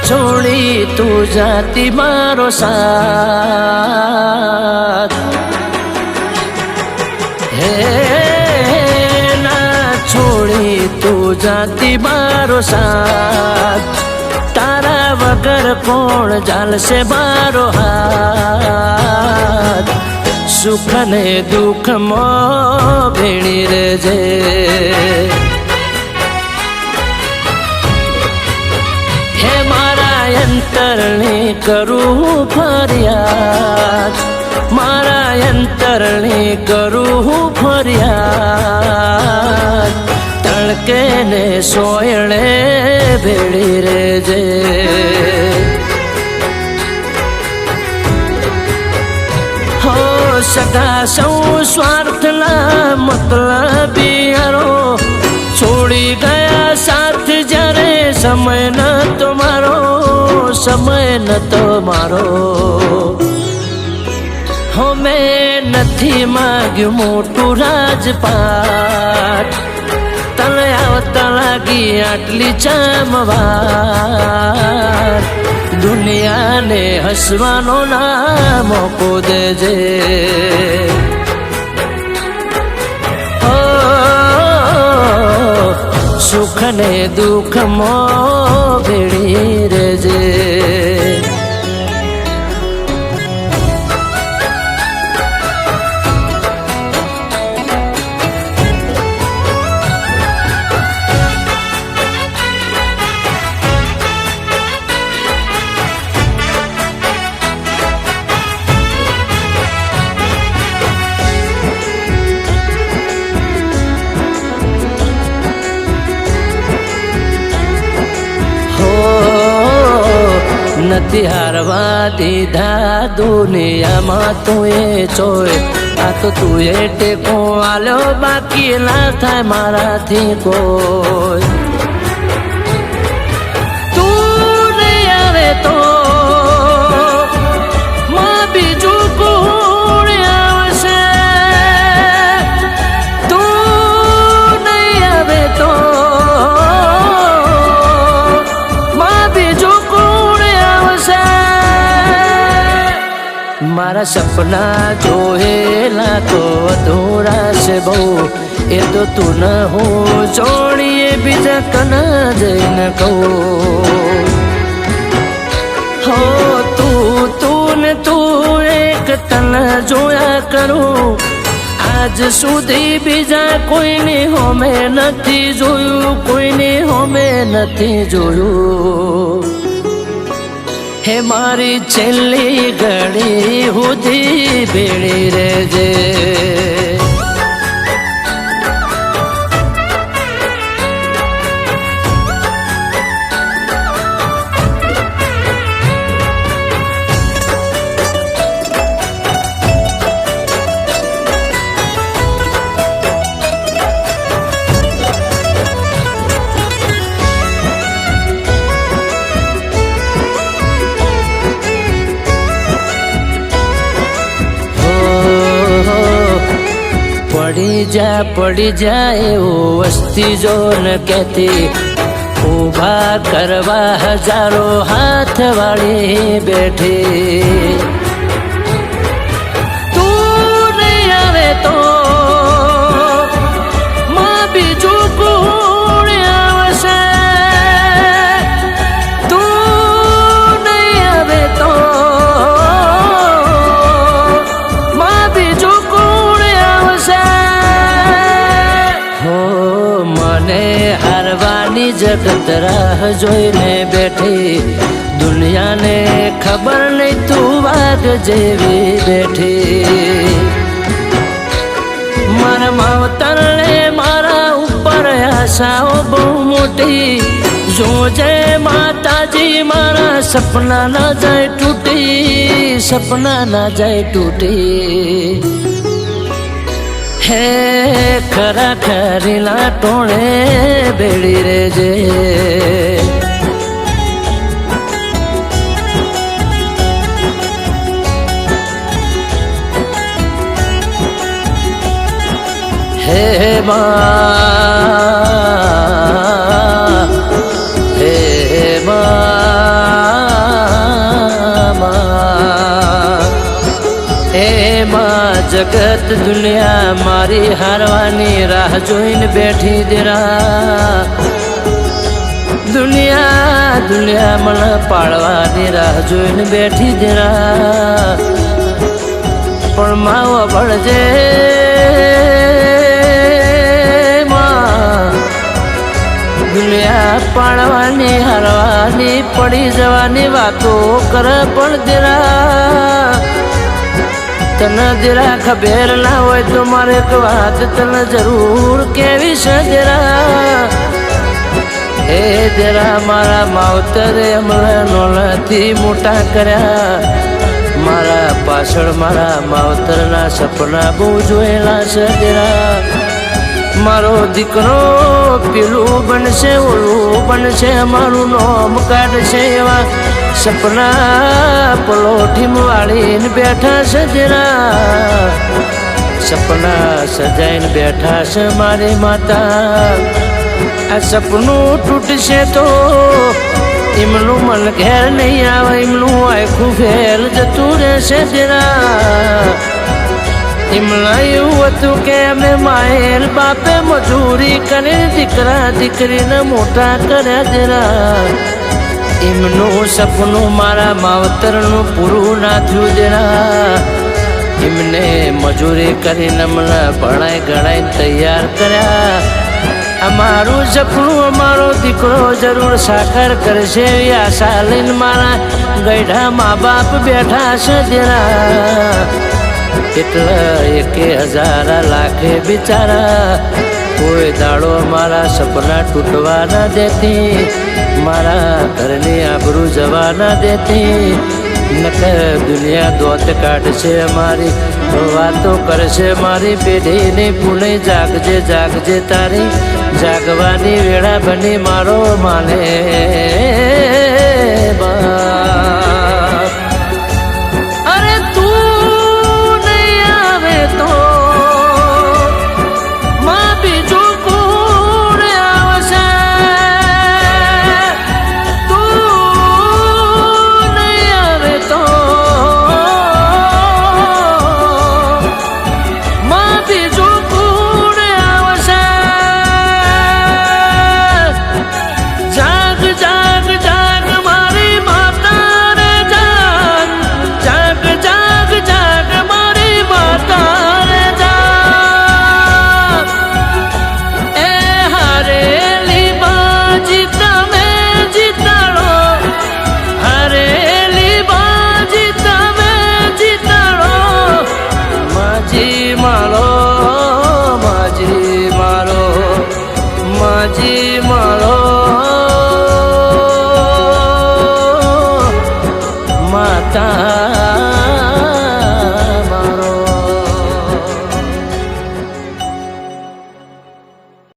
છોડી તું જાતી મારો સાથ હે ના છોડી તું જાતી મારો સાથ તારા વગર કોણ ચાલશે મારો હાથ સુખ ને દુઃખ માં ભેળી રહેજે હે મારા અંતરની કરું ફરિયાદ મારા અંતરની કરું ફરિયાદ તડકે ને સોયણે ભેળી રહેજે સગા સૌ સ્વાર્થના મતલબીયારો છોડી ગયા સાથ જ્યારે સમય ન તો મારો હો મેં નથી માગ્યું મોટું રાજપાટ તને આવતા લાગી આટલી ચામવાર દુનિયાને હસવાનો ના મોકો દેજે સુખ ને દુઃખ માં ભેળી રહેજે નથી હારવા દીધા દુનિયામાં તું એ ચોય આ તો તું એ ટેકો આલ્યો બાકી ના થાય મારાથી કોઈ તું નહીં આવે તો માં બીજું કોણ આવશે તું નહીં આવે તો મારા સપના જોયેલા તો અધૂરા છે બહુ એ તો તું ન હું જોડીએ બીજા કના જઈને કહું હો તું એક તને જોયા કરું આજ સુધી બીજા કોઈની હોમે નથી જોયું કોઈની હોમે નથી જોયું હે મારી છેલ્લી ઘડી સુધી ભેળી રહેજે પડી જા એવું વસ્તી જો ન કહેતી ઊભા કરવા હજારો હાથ વાળી બેઠી તું નહીં આવે તો માં બીજું કોણ આવશે તું નહીં આવે તો જગત રાહ જોઈને બેઠી દુનિયાને ખબર નહીં તું વાઘ જેવી બેઠી મારા માવતરને મારા ઉપર આશાઓ બહુ મોટી જોજે માતાજી મારા સપના ના જાય તૂટી હે ખરા ખરીલા ટોળે ભેળી રહેજે હે મા એમાં જગત દુનિયા મારી હારવાની રાહ જોઈને બેઠી દેરા દુનિયા મને પાડવાની રાહ જોઈને બેઠી દેરા પણ માવો ભળજે દુનિયા પાડવાની હારવાની પડી જવાની વાતો કરે પણ દેરા તને જરા ખબર ના હોય તો મારે એક વાત તને જરૂર કેવી છે જરા હે જરા મારા માવતરે હમણાં નોલાથી મોટા કર્યા મારા પાછળ મારા માવતરના સપના બહુ જોયેલા છે જરા મારો દીકરો પેલું બનશે ઓલું બનશે મારું નામ કાઢશે એવા સપના પલોઠી વાળીને બેઠા છે જરા સપના સજાઈને બેઠા છે મારી માતા આ સપનું તૂટશે તો એમનું મન ઘેર નહીં આવે એમનું આખું ફેલ જતું રહેશે જરા એમના એવું હતું કે અમે માયેલ બાપે મજૂરી કરી દીકરા દીકરીને મોટા કર્યા જરા એમનું સપનું મારા માવતરનું પૂરું ના થયું જરા એમને મજૂરી કરીને મને ભણાઈ ગણાઈને તૈયાર કર્યા અમારું સપનું અમારો દીકરો જરૂર સાકાર કરશે એવી આશા લઈને મારા ગઈઢા મા બાપ બેઠા છે જરા એટલે 1000 લાખે બિચારા કોઈ દાડો મારા સપના તૂટવા ના દેતી મારા ઘરની આબરૂ જવા ના દેતી નકર દુનિયા દોત કાઢશે મારી વાતો કરશે મારી પેઢીની પુણે જાગજે જાગજે તારી જાગવાની વેળા બની મારો માને બા